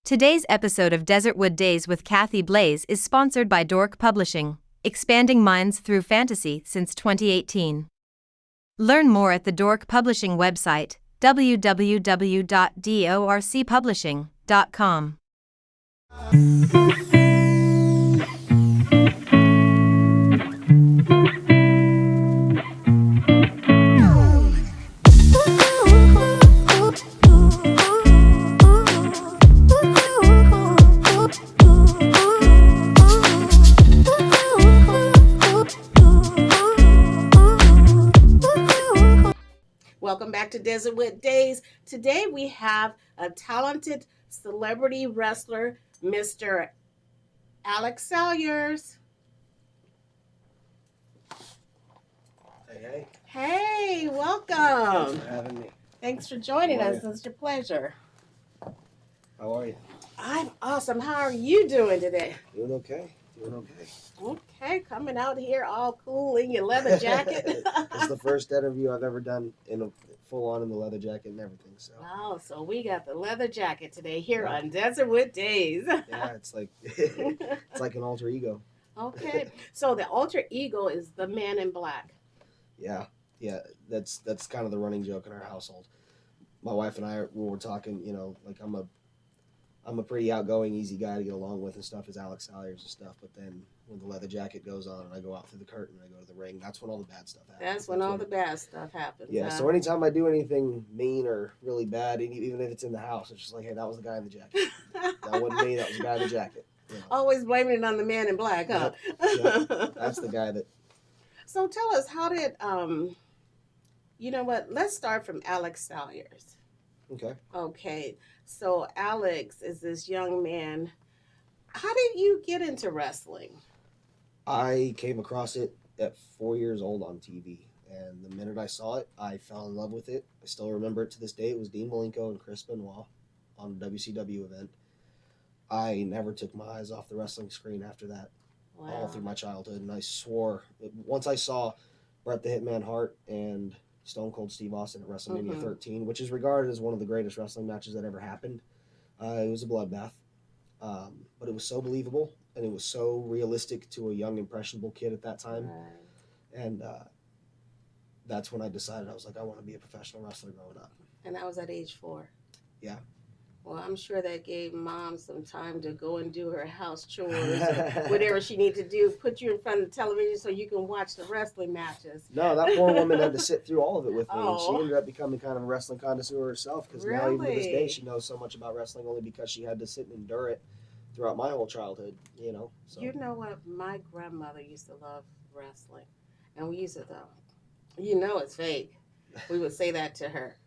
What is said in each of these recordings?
Today's episode of Desertwood Days with Kathy Blaze is sponsored by Dork Publishing, expanding minds through fantasy since 2018. Learn more at the Dork Publishing website, www.dorcpublishing.com. Welcome back to Desertwood Days. Today we have a talented celebrity wrestler, Mr. Alex Salyers. Hey. Hey, Thanks welcome. for having me. Thanks for joining How are us. you? It's a pleasure. How are you? I'm awesome. How are you doing today? Doing okay. Doing okay. Okay, coming out here all cool in your leather jacket. It's the first interview I've ever done in a full on in the leather jacket and everything. So Oh, so we got the leather jacket today here Yeah. on Desertwood Days. yeah, it's like it's like an alter ego. Okay, so the alter ego is the man in black. Yeah, that's kind of the running joke in our household. My wife and I when we're talking, like I'm a pretty outgoing, easy guy to get along with and stuff, as Alex Salyers and stuff. But then when the leather jacket goes on and I go out through the curtain and I go to the ring, that's when all the bad stuff happens. That's when all the bad stuff happens. Yeah, so anytime I do anything mean or really bad, even if it's in the house, it's just like, hey, that was the guy in the jacket. That wasn't me, that was the guy in the jacket. You know, Always blaming it on the man in black, huh? that's the guy that, So tell us, how did you know what? Let's start from Alex Salyers. okay. Okay, so Alex is this young man. How did you get into wrestling? I came across it at 4 years old on TV. And the minute I saw it, I fell in love with it. I still remember it to this day. It was Dean Malenko and Chris Benoit on a WCW event. I never took my eyes off the wrestling screen after that, all through my childhood. And I swore, once I saw Bret the Hitman Hart and Stone Cold Steve Austin at WrestleMania 13, which is regarded as one of the greatest wrestling matches that ever happened. It was a bloodbath, but it was so believable and it was so realistic to a young, impressionable kid at that time. Right. And that's when I decided, I was like, I want to be a professional wrestler growing up. And that was at age 4. Yeah. Well, I'm sure that gave mom some time to go and do her house chores or whatever she needed to do. Put you in front of the television so you can watch the wrestling matches. No, that poor woman had to sit through all of it with me. And Oh. she ended up becoming kind of a wrestling connoisseur herself, because now, even to this Really? day, she knows so much about wrestling only because she had to sit and endure it throughout my whole childhood, So. You know what? My grandmother used to love wrestling. And we used to go, you know it's fake. We would say that to her.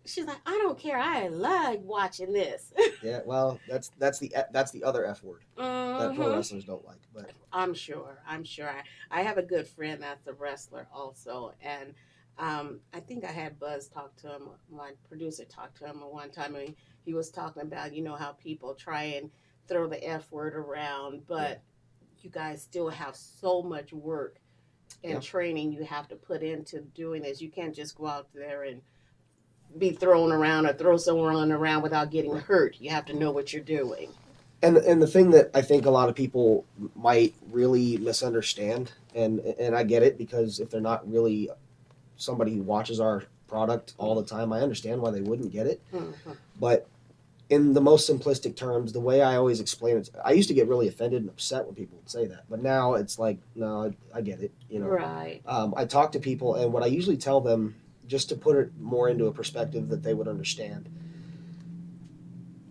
She's like, I don't care. I like watching this. Yeah, well, that's the other F word that pro Mhm. wrestlers don't like. But I'm sure. I have a good friend that's a wrestler also, and I think I had Buzz talk to him. My producer talked to him one time, and he was talking about how people try and throw the F word around, but you guys still have so much work and Yeah. training you have to put into doing this. You can't just go out there and be thrown around or throw someone around without getting hurt. You have to know what you're doing. and the thing that I think a lot of people might really misunderstand, and I get it, because if they're not really somebody who watches our product all the time, I understand why they wouldn't get it. Mhm. But in the most simplistic terms, the way I always explain it, I used to get really offended and upset when people would say that, but now it's like, no, I get it. Right. I talk to people, and what I usually tell them, just to put it more into a perspective that they would understand,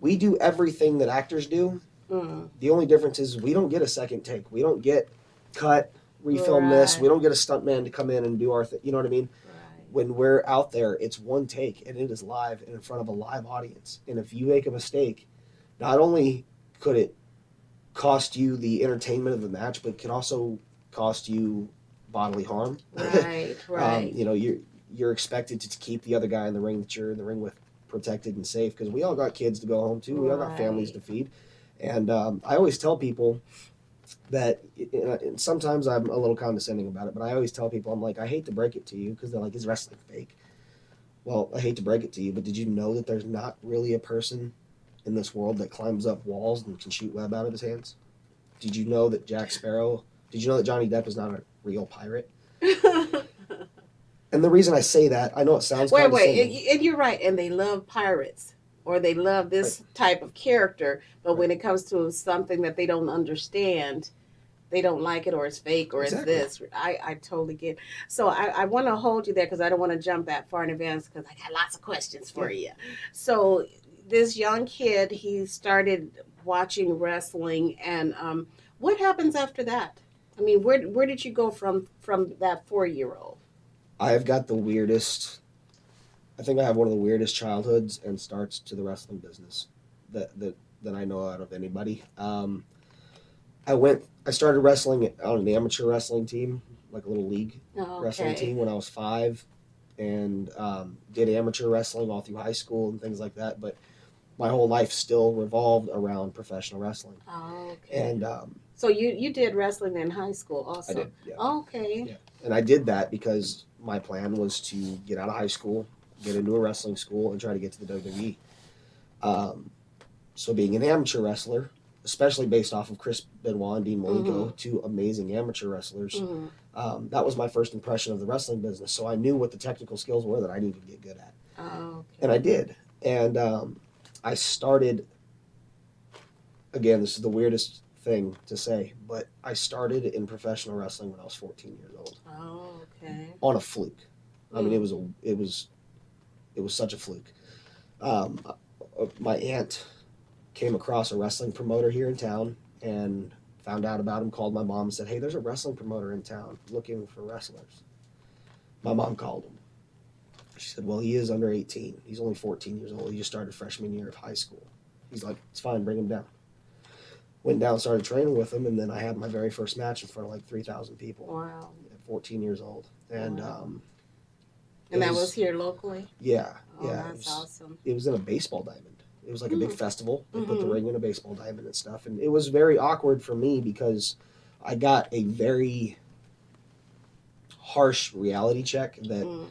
we do everything that actors do. Mm. The only difference is we don't get a second take. We don't get cut, refilm this. Right. We don't get a stuntman to come in and do our thing. You know what I mean? Right. When we're out there, it's one take, and it is live and in front of a live audience. And if you make a mistake, not only could it cost you the entertainment of the match, but it can also cost you bodily harm. Right. Right. You're expected to keep the other guy in the ring that you're in the ring with protected and safe, because we all got kids to go home to. We all got families to feed. And I always tell people that, and sometimes I'm a little condescending about it, but I always tell people, I'm like, I hate to break it to you, because they're like, is wrestling fake? Well, I hate to break it to you, but did you know that there's not really a person in this world that climbs up walls and can shoot web out of his hands? Did you know that Jack Sparrow? Did you know that Johnny Depp is not a real pirate? And the reason I say that, I know it sounds wait, condescending. and you're right. And they love pirates, or they love this type of character. But when it comes to something that they don't understand, they don't like it, or it's fake, or Exactly. it's this. I totally get. So I want to hold you there because I don't want to jump that far in advance because I got lots of questions for you. So this young kid, he started watching wrestling, and what happens after that? I mean, where did you go from that 4-year-old? I've got the weirdest. I think I have one of the weirdest childhoods and starts to the wrestling business that I know out of anybody. I started wrestling on an amateur wrestling team, like a little league wrestling team when I was 5, and did amateur wrestling all through high school and things like that. But my whole life still revolved around professional wrestling. Oh, okay. And so you did wrestling in high school also? I did, yeah. Okay. Yeah. And I did that because my plan was to get out of high school, get into a wrestling school, and try to get to the WWE. So being an amateur wrestler, especially based off of Chris Benoit and Dean Malenko, two amazing amateur wrestlers, that was my first impression of the wrestling business. So I knew what the technical skills were that I needed to get good at. Oh, okay. And I did. And I started, again, this is the weirdest thing to say, but I started in professional wrestling when I was 14 years old. Oh, okay. On a fluke. I mean, it was such a fluke. My aunt came across a wrestling promoter here in town and found out about him, called my mom and said, "Hey, there's a wrestling promoter in town looking for wrestlers." My mom called him. She said, "Well, he is under 18. He's only 14 years old. He just started freshman year of high school." He's like, "It's fine, bring him down." Went down, started training with him, and then I had my very first match in front of like 3,000 people. Wow. At 14 years old. And wow. And that was here locally? Yeah. Oh, yeah. that's awesome. It was in a baseball diamond. It was like a big festival. They put the ring in a baseball diamond and stuff. And it was very awkward for me because I got a very harsh reality check that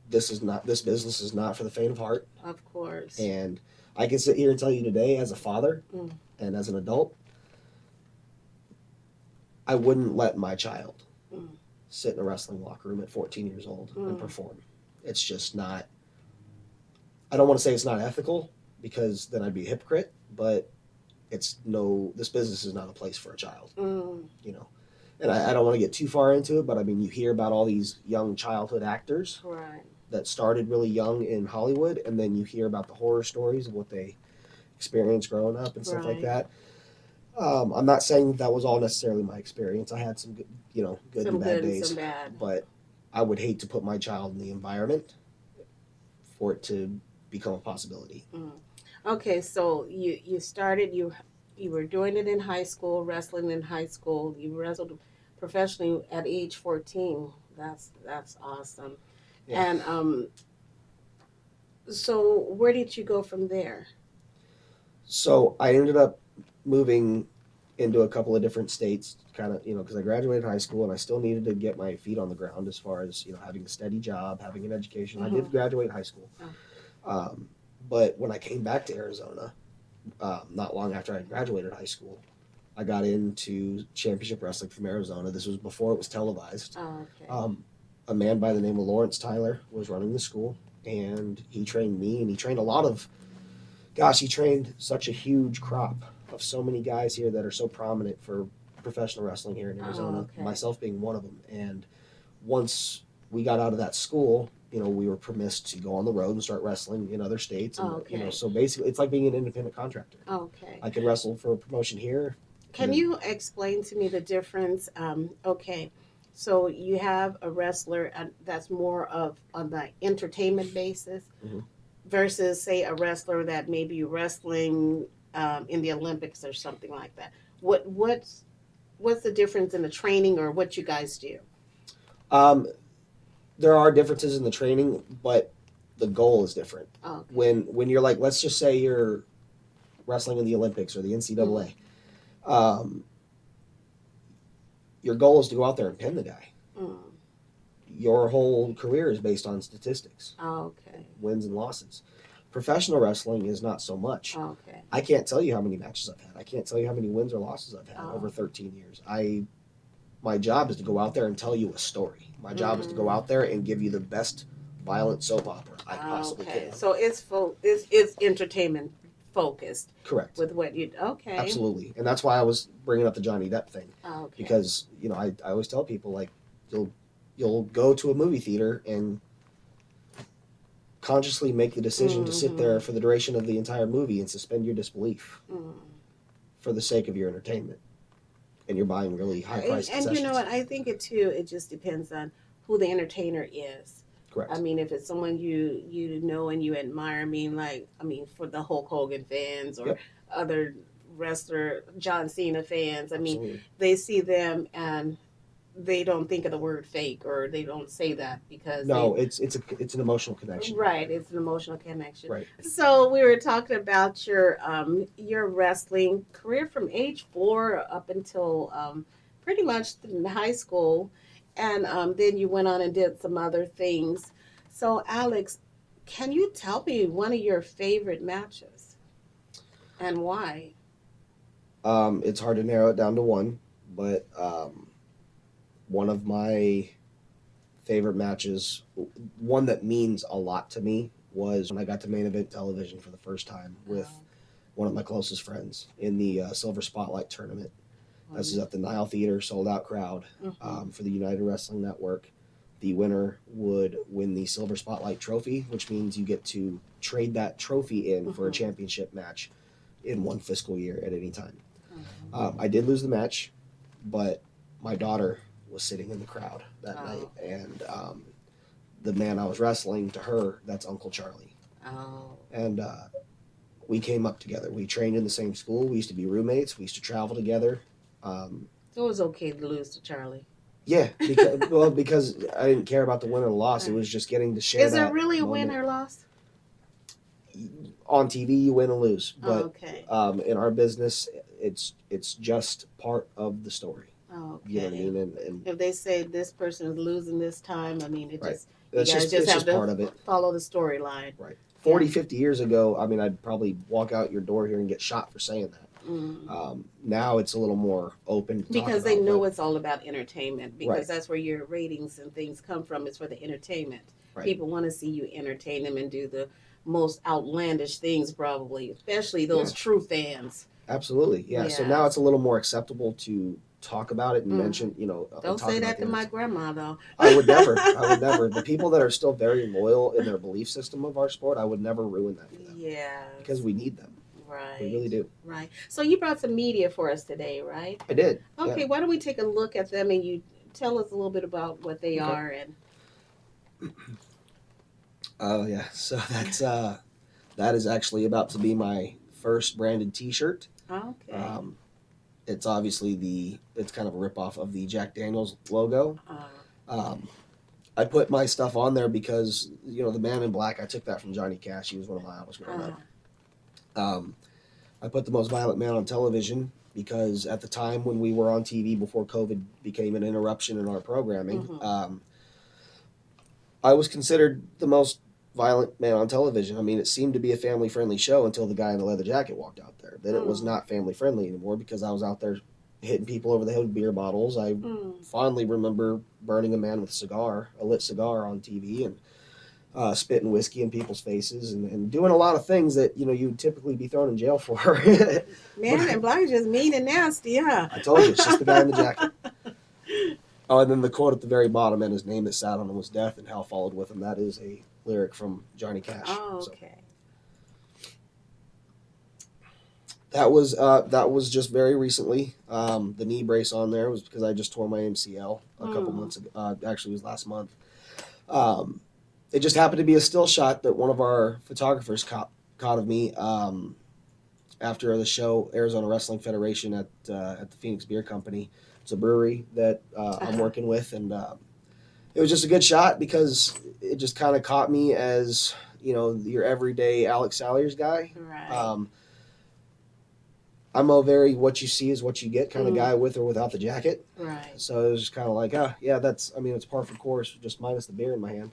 this business is not for the faint of heart. Of course. And I can sit here and tell you today, as a father and as an adult, I wouldn't let my child sit in a wrestling locker room at 14 years old and perform. It's just not. I don't want to say it's not ethical because then I'd be a hypocrite, but this business is not a place for a child, you know. And I don't want to get too far into it, but I mean, you hear about all these young childhood actors that started really young in Hollywood, and then you hear about the horror stories of what they experienced growing up and stuff like that. I'm not saying that was all necessarily my experience. I had some good, good and bad days, some bad. But I would hate to put my child in the environment for it to become a possibility. Okay, so you started, you were doing it in high school, wrestling in high school. You wrestled professionally at age 14. That's awesome. Yeah. And so where did you go from there? So I ended up moving into a couple of different states, kind of, because I graduated high school and I still needed to get my feet on the ground as far as, having a steady job, having an education. I did graduate high school. But when I came back to Arizona, not long after I graduated high school, I got into championship wrestling from Arizona. This was before it was televised. A man by the name of Lawrence Tyler was running the school, and he trained me, and he trained he trained such a huge crop of so many guys here that are so prominent for professional wrestling here in Arizona, myself being one of them. And once we got out of that school, we were permitted to go on the road and start wrestling in other states. And, so basically it's like being an independent contractor. I could wrestle for a promotion here. Can you explain to me the difference? So you have a wrestler that's more on the entertainment basis versus, say, a wrestler that may be wrestling in the Olympics or something like that. What's the difference in the training or what you guys do? There are differences in the training, but the goal is different. When you're like, let's just say you're wrestling in the Olympics or the NCAA, your goal is to go out there and pin the guy. Your whole career is based on statistics, wins and losses. Professional wrestling is not so much. Okay. I can't tell you how many matches I've had. I can't tell you how many wins or losses I've had Oh. over 13 years. My job is to go out there and tell you a story. My job is to go out there and give you the best violent soap opera I possibly can. So it's entertainment focused. Correct. With what you okay. Absolutely. And that's why I was bringing up the Johnny Depp thing. Okay. Because, I always tell people, like, you'll go to a movie theater and consciously make the decision to sit there for the duration of the entire movie and suspend your disbelief for the sake of your entertainment. And you're buying really high priced concessions. And you know what? I think it just depends on who the entertainer is. Correct. I mean, if it's someone you know and you admire, for the Hulk Hogan fans or other wrestler John Cena fans, Absolutely. They see them and they don't think of the word fake, or they don't say that because it's an emotional connection. Right, it's an emotional connection. Right. So we were talking about your wrestling career from age 4 up until pretty much in high school, and then you went on and did some other things. So Alex, can you tell me one of your favorite matches and why? It's hard to narrow it down to one, but one of my favorite matches, one that means a lot to me, was when I got to main event television for the first time with one of my closest friends in the Silver Spotlight tournament. This is at the Nile Theater, sold out crowd for the United Wrestling Network. The winner would win the Silver Spotlight trophy, which means you get to trade that trophy in for a championship match in one fiscal year at any time. I did lose the match, but my daughter was sitting in the crowd that night, and the man I was wrestling, to her, that's Uncle Charlie. And we came up together. We trained in the same school. We used to be roommates. We used to travel together. So it was okay to lose to Charlie. Yeah, because I didn't care about the win or the loss. It was just getting to share. Is there really a win or loss? On TV, you win or lose, but in our business, it's just part of the story. Okay. You know what I mean? And if they say this person is losing this time, it right. just you guys just have to part of it. Follow the storyline. Right. 40, 50 years ago, I'd probably walk out your door here and get shot for saying that. Now it's a little more open. Because they know it's all about entertainment. Because that's where your ratings and things come from. It's for the entertainment. Right. People want to see you entertain them and do the most outlandish things, probably, especially those true fans. Absolutely, yeah. So now it's a little more acceptable to talk about it and mention, Don't say that to my grandma, though. I would never. The people that are still very loyal in their belief system of our sport, I would never ruin that for them. Yeah. Because we need them. Right. We really do. Right. So you brought some media for us today, right? I did. Okay, why don't we take a look at them and you tell us a little bit about what they are and. Oh yeah, so that is actually about to be my first branded T-shirt. Okay. It's obviously it's kind of a ripoff of the Jack Daniels logo. I put my stuff on there because the Man in Black. I took that from Johnny Cash. He was one of my idols growing up. I put the Most Violent Man on television because at the time when we were on TV before COVID became an interruption in our programming, I was considered the most violent man on television. It seemed to be a family-friendly show until the guy in the leather jacket walked out there. Then it was not family-friendly anymore because I was out there hitting people over the head with beer bottles. I fondly remember burning a man with a lit cigar on TV and spitting whiskey in people's faces and doing a lot of things that, you'd typically be thrown in jail for. Man in Black is just mean and nasty, huh? I told you, it's just the guy in the jacket. Oh, and then the quote at the very bottom, and his name that sat on him was death, and hell followed with him. That is a lyric from Johnny Cash. Oh, okay. So that was just very recently. The knee brace on there was because I just tore my MCL a couple months ago. Actually, it was last month. It just happened to be a still shot that one of our photographers caught of me after the show, Arizona Wrestling Federation at the Phoenix Beer Company. It's a brewery that I'm working with, and it was just a good shot because it just kind of caught me as your everyday Alex Salyers guy. Right. I'm a very what you see is what you get kind of guy with or without the jacket. Right. So it was just kind of like, that's it's par for course, just minus the beer in my hand,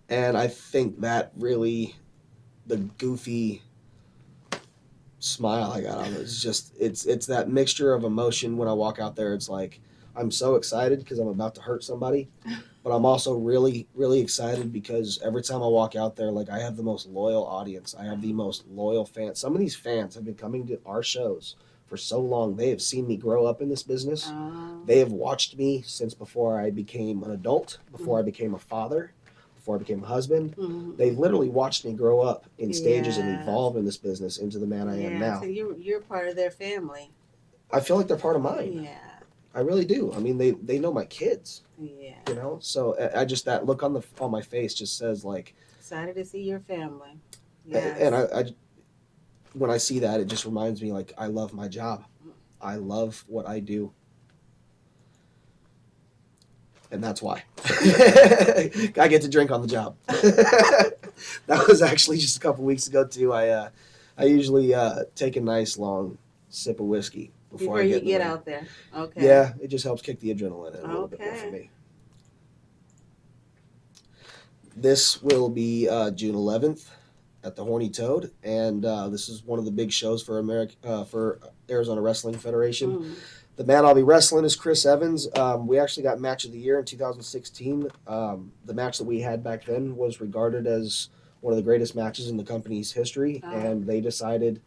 And I think that really, the goofy smile I got on it is just, it's that mixture of emotion when I walk out there. It's like, I'm so excited because I'm about to hurt somebody, but I'm also really, really excited because every time I walk out there, like, I have the most loyal audience. I have the most loyal fans. Some of these fans have been coming to our shows for so long. They have seen me grow up in this business. They have watched me since before I became an adult, before I became a father, before I became a husband. They've literally watched me grow up in stages and Yes. evolve in this business into the man I am Yeah, now. so you're part of their family. I feel like they're part of mine. Yeah, I really do. I mean, they know my kids, yeah. you know. So I just, that look on my face just says, like, Excited to see your family. and Yes. I when I see that, it just reminds me, like, I love my job. I love what I do, and that's why I get to drink on the job. That was actually just a couple weeks ago too. I usually take a nice long sip of whiskey before I you get in the get ring. out there. Okay. Yeah, it just helps kick the adrenaline in a little bit more for Okay. me. This will be June 11th at the Horny Toad, and this is one of the big shows for for Arizona Wrestling Federation. Mm. The man I'll be wrestling is Chris Evans. We actually got Match of the Year in 2016. The match that we had back then was regarded as one of the greatest matches in the company's history, Oh. and they decided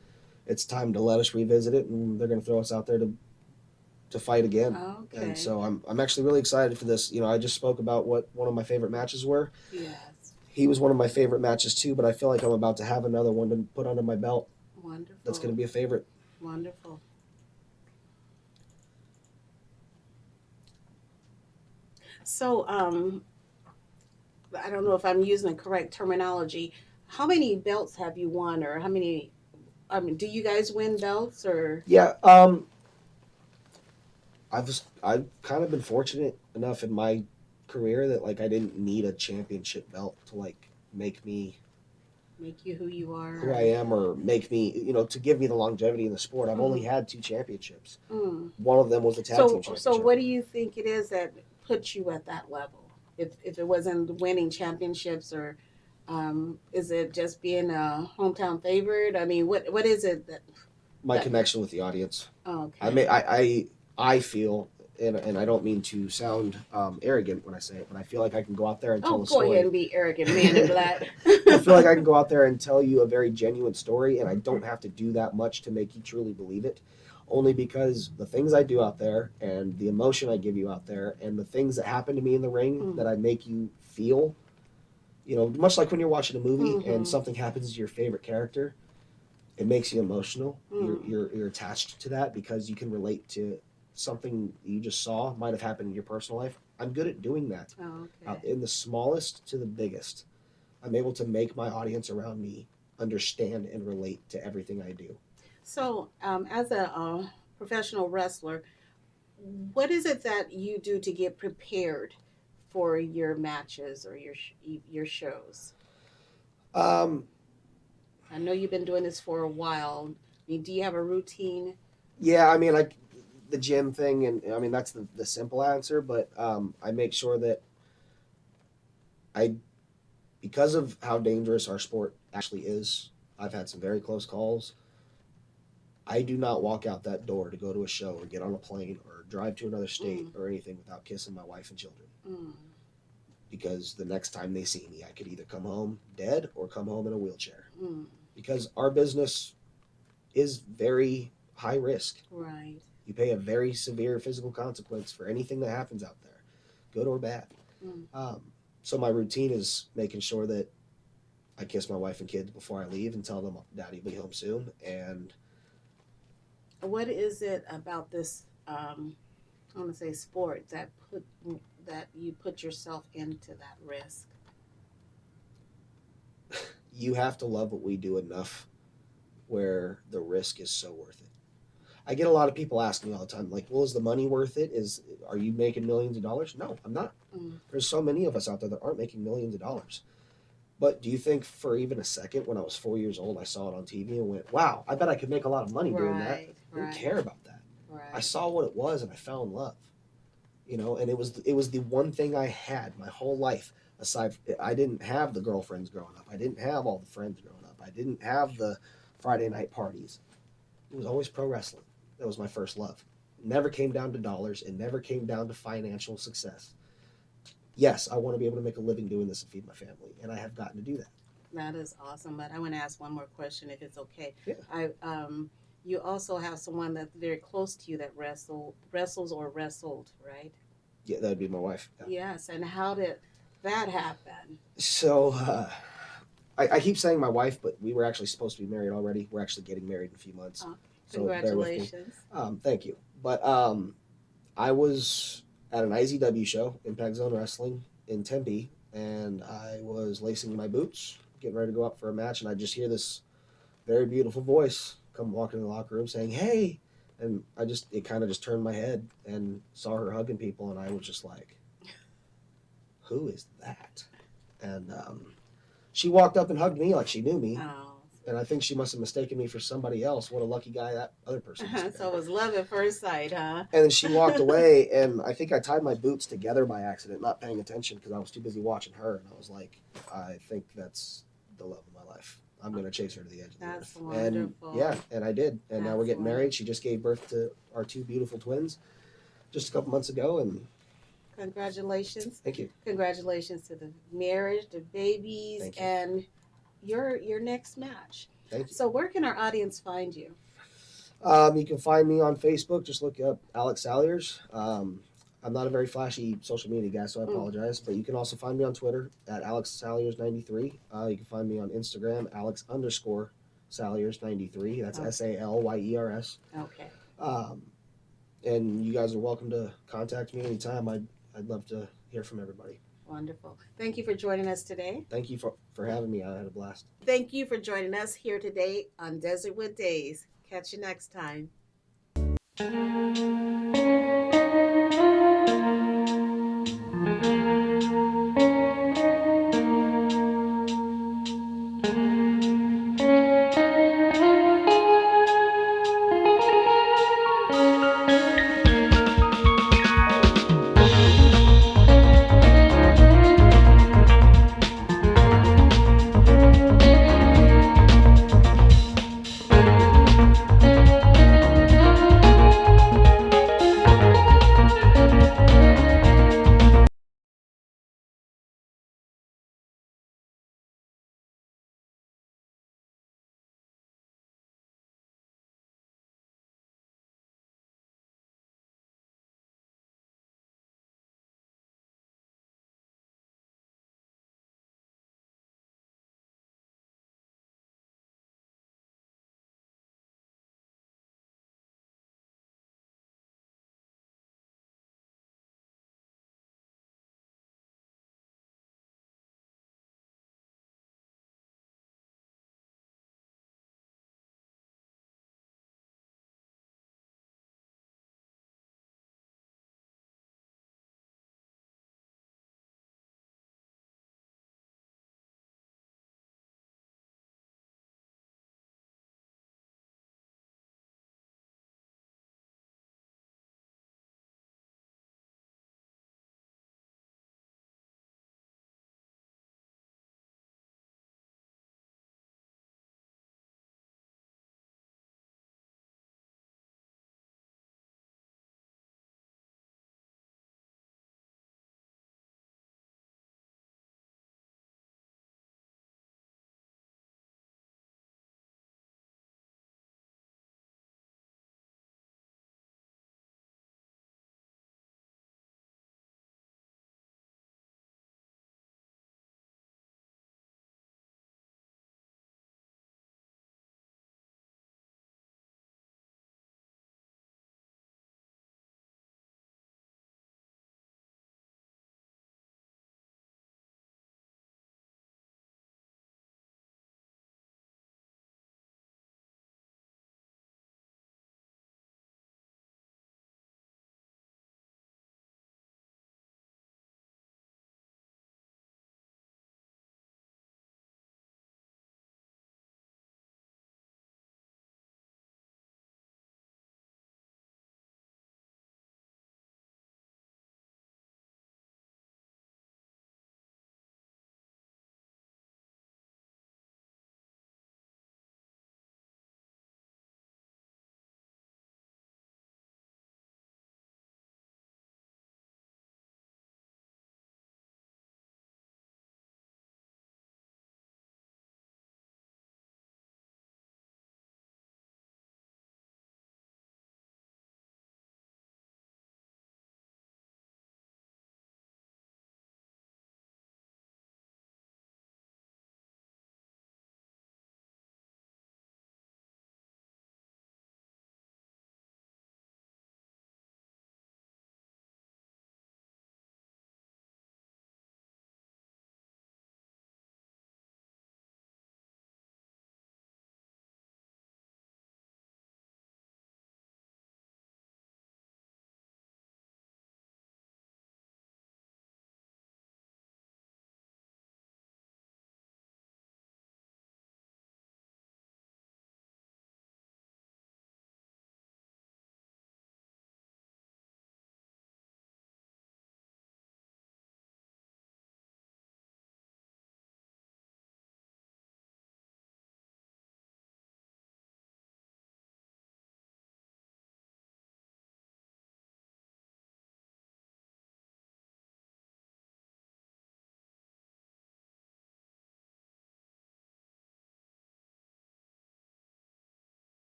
it's time to let us revisit it, and they're going to throw us out there to fight again. Okay. And so I'm actually really excited for this. You know, I just spoke about what one of my favorite matches were. Yes. He was one of my favorite matches too, but I feel like I'm about to have another one to put under my belt. Wonderful. That's going to be a favorite. Wonderful. So, I don't know if I'm using the correct terminology. How many belts have you won, or how many? I mean, do you guys win belts, or? Yeah, I've kind of been fortunate enough in my career that, like, I didn't need a championship belt to, like, make me Make you who you are. who I am, or make me, you know, to give me the longevity in the sport. I've only had 2 championships. Mm. One of them was the tag team championship. So what do you think it is that puts you at that level? If it wasn't winning championships, or is it just being a hometown favorite? I mean, what is it that? My connection with the audience. Oh, okay. I mean, I feel, and I don't mean to sound arrogant when I say it, but I feel like I can go out there and tell a Go story. ahead and be arrogant, man in black. I feel like I can go out there and tell you a very genuine story, and I don't have to do that much to make you truly believe it. Only because the things I do out there, and the emotion I give you out there, and the things that happen to me in the ring that I make you feel, you know, much like when you're watching a movie and something happens to your favorite character, it makes you emotional. You're attached to that because you can relate to something you just saw might have happened in your personal life. I'm good at doing that. Oh, okay. In the smallest to the biggest, I'm able to make my audience around me understand and relate to everything I do. So, as a professional wrestler, what is it that you do to get prepared for your matches or your shows? Um, I know you've been doing this for a while. I mean, do you have a routine? yeah, I mean, like the gym thing, and I mean that's the simple answer. But I make sure that because of how dangerous our sport actually is, I've had some very close calls. I do not walk out that door to go to a show or get on a plane or drive to another state or anything without kissing my wife and children. Because the next time they see me, I could either come home dead or come home in a wheelchair. Because our business is very high risk. Right. You pay a very severe physical consequence for anything that happens out there, good or bad. So my routine is making sure that I kiss my wife and kids before I leave and tell them Daddy will be home soon. And what is it about this? I want to say sport that you put yourself into that risk. You have to love what we do enough where the risk is so worth it. I get a lot of people asking me all the time, like, well, is the money worth it? Are you making millions of dollars? No, I'm not. There's so many of us out there that aren't making millions of dollars. But do you think for even a second when I was 4 years old, I saw it on TV and went, wow, I bet I could make a lot of money doing that. I didn't care about that. Right. I saw what it was and I fell in love. You know, and it was the one thing I had my whole life. I didn't have the girlfriends growing up. I didn't have all the friends growing up. I didn't have the Friday night parties. It was always pro wrestling. That was my first love. It never came down to dollars. It never came down to financial success. Yes, I want to be able to make a living doing this and feed my family, and I have gotten to do that. That is awesome. But I want to ask one more question, if it's okay. Yeah. You also have someone that's very close to you that wrestles or wrestled, right? Yeah, that would be my wife. Yeah. Yes. And how did that happen? So I keep saying my wife, but we were actually supposed to be married already. We're actually getting married in a few months. Oh, So bear with me. congratulations. Thank you. But I was at an IZW show, Impact Zone Wrestling in Tempe, and I was lacing my boots, getting ready to go up for a match, and I just hear this very beautiful voice come walking in the locker room saying, "Hey," and it kind of just turned my head and saw her hugging people, and I was just like, "Who is that?" And she walked up and hugged me like she knew me. Oh. And I think she must have mistaken me for somebody else. What a lucky guy that other person was. So it was love at first sight, huh? And then she walked away, and I think I tied my boots together by accident, not paying attention because I was too busy watching her. And I was like, I think that's the love of my life. I'm going to chase her to the edge of the That's earth. wonderful. And yeah, and I did. And now we're That's getting married. She just gave birth to our 2 beautiful twins just a couple months ago. And Congratulations. thank you. Congratulations to the marriage, the babies, Thank you. and your next match. Thank you. So where can our audience find you? You can find me on Facebook. Just look up Alex Salyers. I'm not a very flashy social media guy, so I apologize. But you can also find me on Twitter at Alex Salyers 93. You can find me on Instagram, Alex_Salyers93. That's Okay. SALYERS. Okay. And you guys are welcome to contact me anytime. I'd love to hear from everybody. Wonderful. Thank you for joining us today. Thank you for having me. I had a blast. Thank you for joining us here today on Desertwood Days. Catch you next time.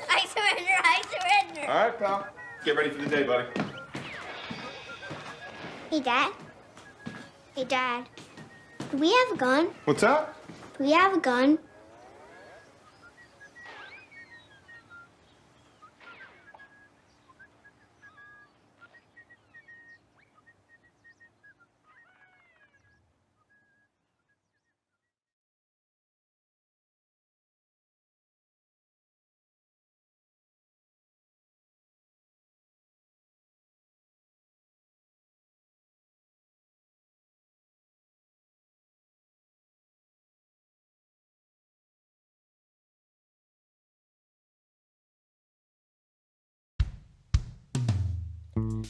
I surrender, I surrender. All right, pal. Get ready for the day, buddy. Hey, Dad. Hey, Dad. Do we have a gun? What's up? Do we have a gun?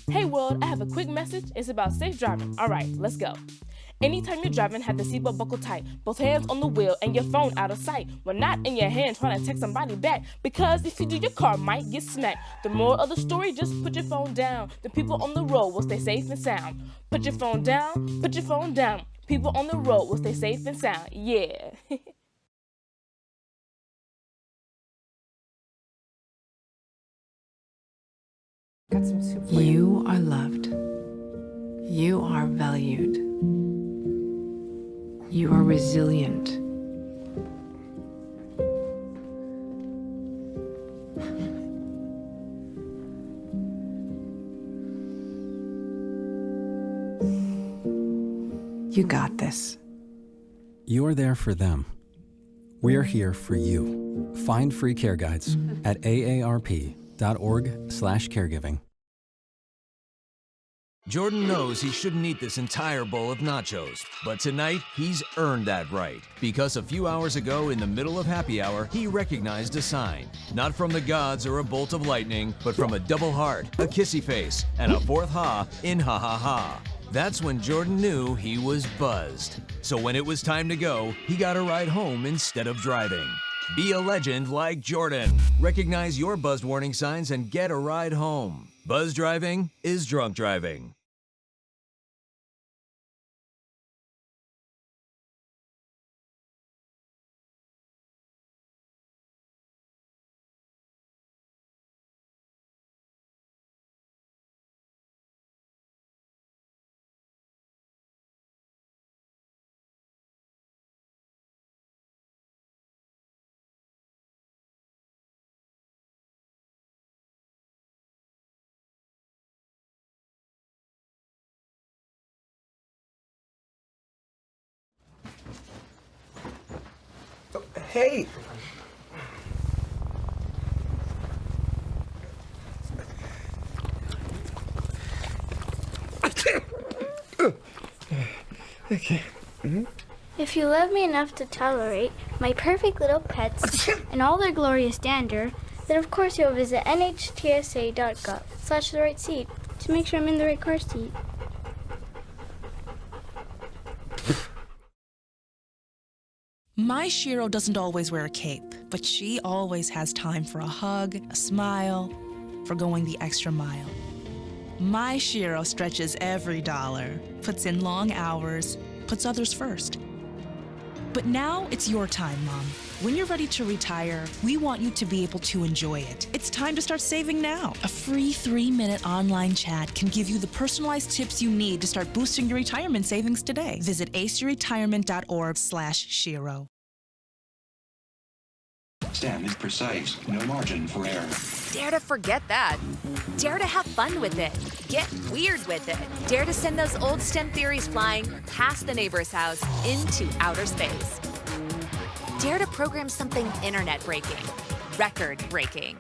Hey world, I have a quick message. It's about safe driving. All right, let's go. Anytime you're driving, have the seatbelt buckled tight. Both hands on the wheel and your phone out of sight. When not in your hand trying to text somebody back. Because if you do, your car might get smacked. The moral of the story, just put your phone down. The people on the road will stay safe and sound. Put your phone down, put your phone down. People on the road will stay safe and sound. Yeah. Got some soup for you. You are loved. You are valued. You are resilient. You got this. You're there for them. We're here for you. Find free care guides at aarp.org/caregiving. Jordan knows he shouldn't eat this entire bowl of nachos, but tonight he's earned that right. Because a few hours ago, in the middle of happy hour, he recognized a sign. Not from the gods or a bolt of lightning, but from a double heart, a kissy face, and a fourth ha in ha ha ha. That's when Jordan knew he was buzzed. So when it was time to go, he got a ride home instead of driving. Be a legend like Jordan. Recognize your buzzed warning signs and get a ride home. Buzz driving is drunk driving. Hey! Okay. If you love me enough to tolerate my perfect little pets and all their glorious dander, then of course you'll visit nhtsa.gov/the right seat to make sure I'm in the right car seat. My Shiro doesn't always wear a cape, but she always has time for a hug, a smile, for going the extra mile. My Shiro stretches every dollar, puts in long hours, puts others first. But now it's your time, Mom. When you're ready to retire, we want you to be able to enjoy it. It's time to start saving now. A free 3-minute online chat can give you the personalized tips you need to start boosting your retirement savings today. Visit aceyourretirement.org/Shiro. STEM is precise, no margin for error. Dare to forget that. Dare to have fun with it. Get weird with it. Dare to send those old STEM theories flying past the neighbor's house into outer space. Dare to program something internet-breaking, record-breaking.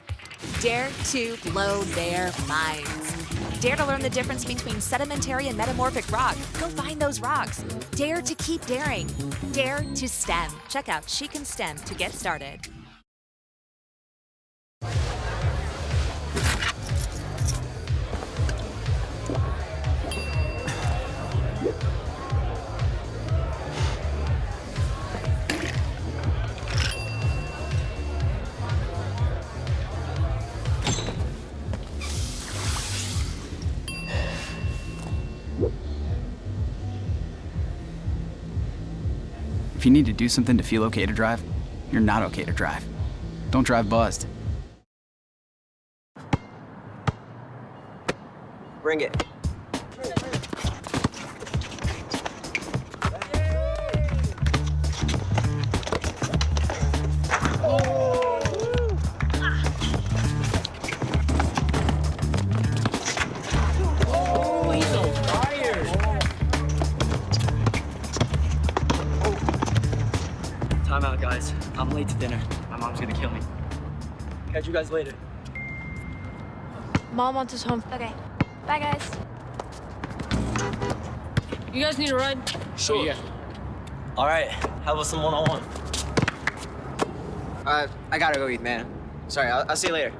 Dare to blow their minds. Dare to learn the difference between sedimentary and metamorphic rock. Go find those rocks. Dare to keep daring. Dare to STEM. Check out She Can STEM to get started. If you need to do something to feel okay to drive, you're not okay to drive. Don't drive buzzed. Bring it. Time out, guys. I'm late to dinner. My mom's gonna kill me. Catch you guys later. Mom wants us home. Okay. Bye, guys. You guys need a ride? Sure. Yeah. All right. How about some one-on-one? I gotta go eat, man. Sorry, I'll see you later.